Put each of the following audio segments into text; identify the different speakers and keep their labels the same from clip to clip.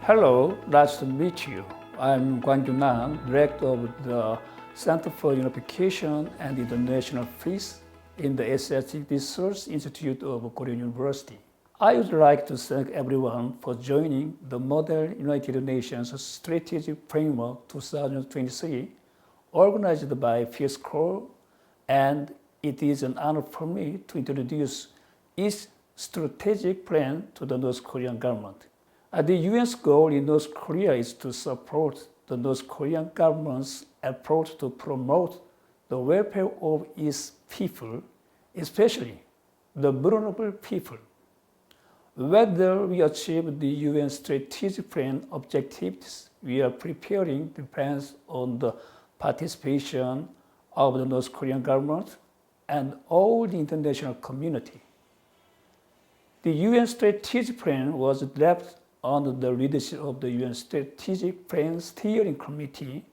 Speaker 1: Hello, nice to meet you. I'm KwangKyu Nam, Director of the Center for Unification and International Peace in the Asiatic Research Institute of Korean University. I would like to thank everyone for joining the Model United Nations Strategic Framework 2023, organized by PSCORE, and it is an honor for me to introduce its strategic plan to the North Korean government. The UN's goal in North Korea is to support the North Korean government's approach to promote the welfare of its people, especially the vulnerable people. Whether we achieve the UN strategic plan objectives, we are preparing depends on the participation of the North Korean government and all the international community. The UN strategic plan was developed under the leadership of the UN Strategic Plan Steering Committee,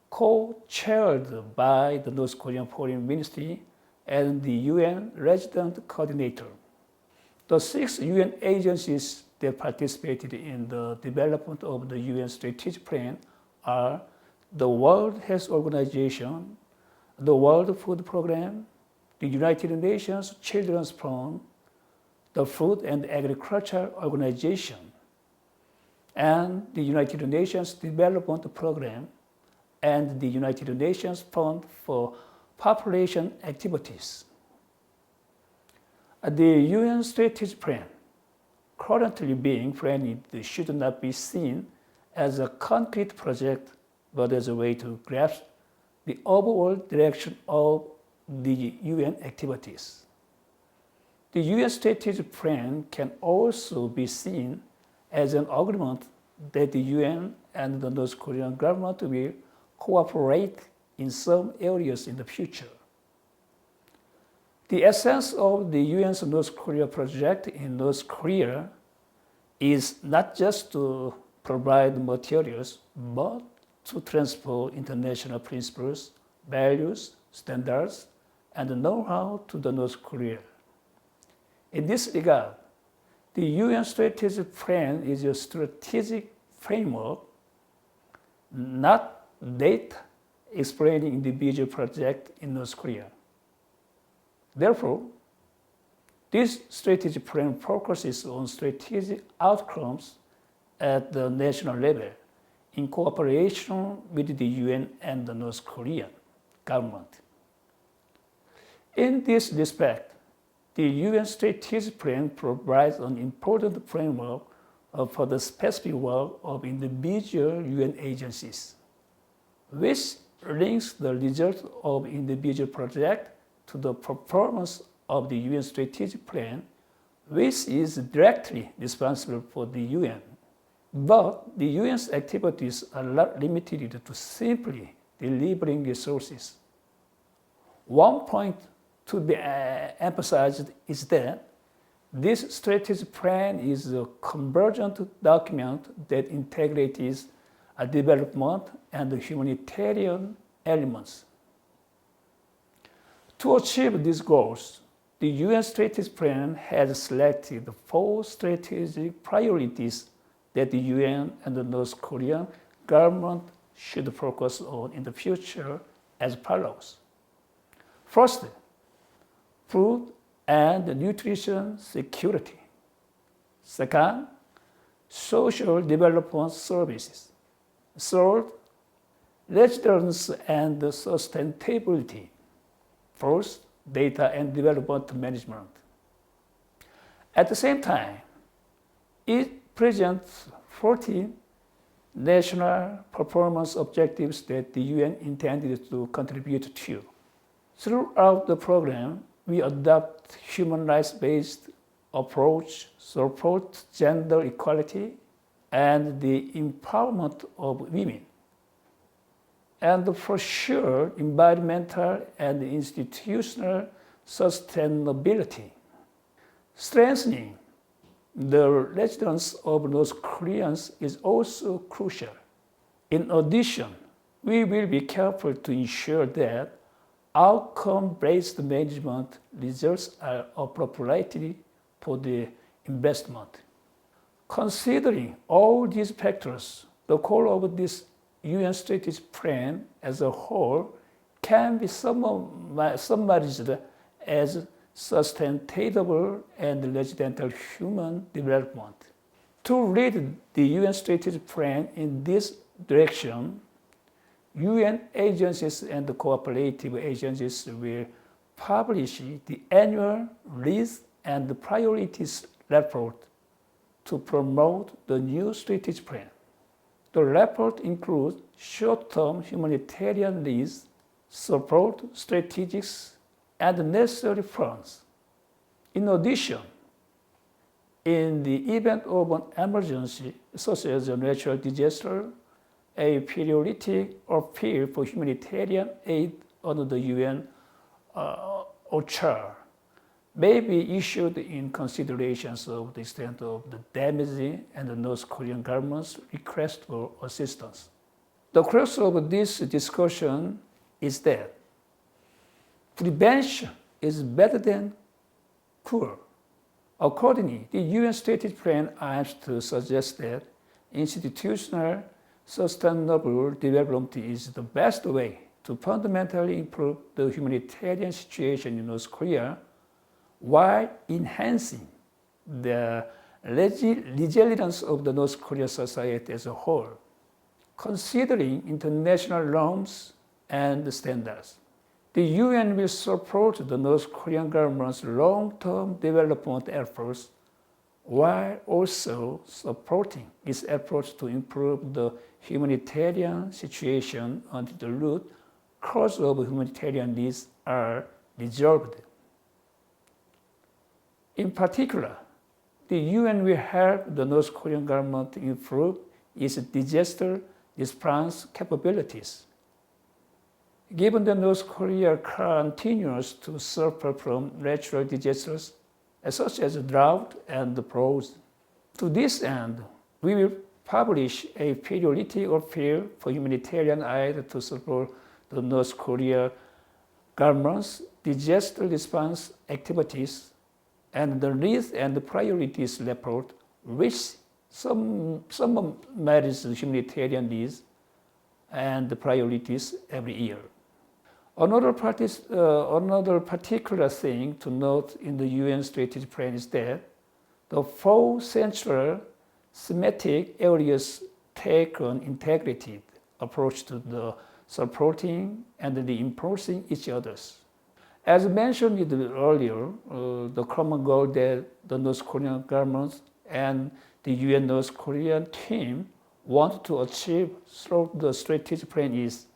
Speaker 1: co-chaired by the North Korean Foreign Ministry and the UN Resident Coordinator. The 6 UN agencies that participated in the development of the UN Strategic Plan are the World Health Organization, the World Food Programme, the United Nations Children's Fund, the Food and Agriculture Organization, and the United Nations Development Programme, and the United Nations Fund for Population Activities. The UN Strategic Plan, currently being planned, should not be seen as a concrete project, but as a way to grasp the overall direction of the UN activities. The UN Strategic Plan can also be seen as an agreement that the UN and the North Korean government will cooperate in some areas in the future. The essence of the UN's North Korea project in North Korea is not just to provide materials, but to transfer international principles, values, standards, and know-how to the North Korea. In this regard, the UN Strategic Plan is a strategic framework, not data explaining individual projects in North Korea. Therefore, this strategic plan focuses on strategic outcomes at the national level in cooperation with the UN and the North Korean government. In this respect, the UN Strategic Plan provides an important framework for the specific work of individual UN agencies, which links the results of individual projects to the performance of the UN Strategic Plan, which is directly responsible for the UN. But the UN's activities are not limited to simply delivering resources. One point to be emphasized is that this strategic plan is a convergent document that integrates development and humanitarian elements. To achieve these goals, the UN Strategic Plan has selected 4 strategic priorities that the UN and the North Korean government should focus on in the future as follows. First, food and nutrition security. Second, social development services. Third, resilience and sustainability. Fourth, data and development management. At the same time, it presents 14 national performance objectives that the UN intended to contribute to. Throughout the program, we adopt human rights-based approach, support gender equality, and the empowerment of women. And for sure, environmental and institutional sustainability. Strengthening the resilience of North Koreans is also crucial. In addition, we will be careful to ensure that outcome-based management results are appropriate for the investment. Considering all these factors, the goal of this UN strategic plan as a whole can be summarized as sustainable and residential human development. To lead the UN strategic plan in this direction, UN agencies and cooperative agencies will publish the annual Needs and Priorities report to promote the new strategic plan. The report includes short-term humanitarian needs, support strategies, and necessary funds. In addition, in the event of an emergency, such as a natural disaster, a periodic appeal for humanitarian aid under the UN OCHA may be issued in considerations of the extent of the damage and the North Korean government's request for assistance. The crux of this discussion is that prevention is better than cure. Accordingly, the UN strategic plan aims to suggest that institutional sustainable development is the best way to fundamentally improve the humanitarian situation in North Korea while enhancing the resilience of the North Korean society as a whole, considering international norms and standards. The UN will support the North Korean government's long-term development efforts while also supporting its efforts to improve the humanitarian situation until the root cause of humanitarian needs are resolved. In particular, the UN will help the North Korean government improve its disaster response capabilities. Given that North Korea continues to suffer from natural disasters such as drought and floods, to this end, we will publish a periodic appeal for humanitarian aid to support the North Korea government's disaster response activities and the Needs and Priorities report, which summarizes humanitarian needs and priorities every year. Another particular thing to note in the UN strategic plan is that the four central thematic areas take an integrated approach to the supporting and reinforcing each other's. As mentioned earlier, the common goal that the North Korean government and the UN North Korean team want to achieve through the strategic plan is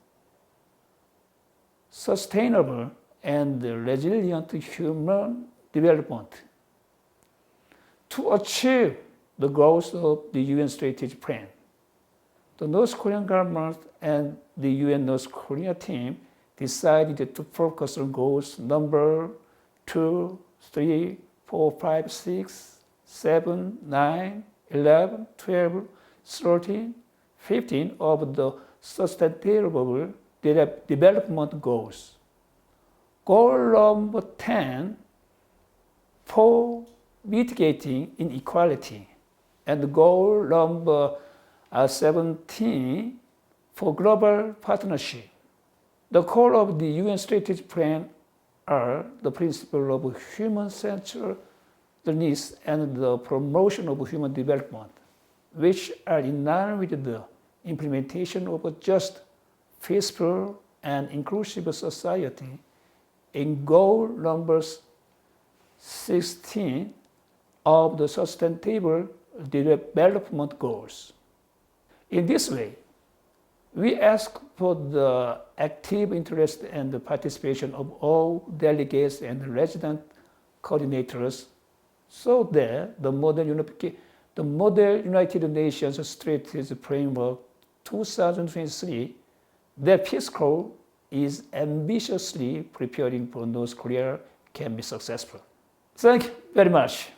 Speaker 1: sustainable and resilient human development. To achieve the goals of the UN strategic plan, the North Korean government and the UN North Korea team decided to focus on goals number 2, 3, 4, 5, 6, 7, 9, 11, 12, 13, 15 of the Sustainable Development Goals. Goal number 10 for mitigating inequality, and goal number 17 for global partnership. The core of the UN strategic plan are the principle of human-centeredness and the promotion of human development, which are in line with the implementation of a just, peaceful, and inclusive society in goal numbers 16 of the Sustainable Development Goals. In this way, we ask for the active interest and the participation of all delegates and resident coordinators so that the Model United Nations Strategic Framework 2023, that PSCORE is ambitiously preparing for North Korea, can be successful. Thank you very much.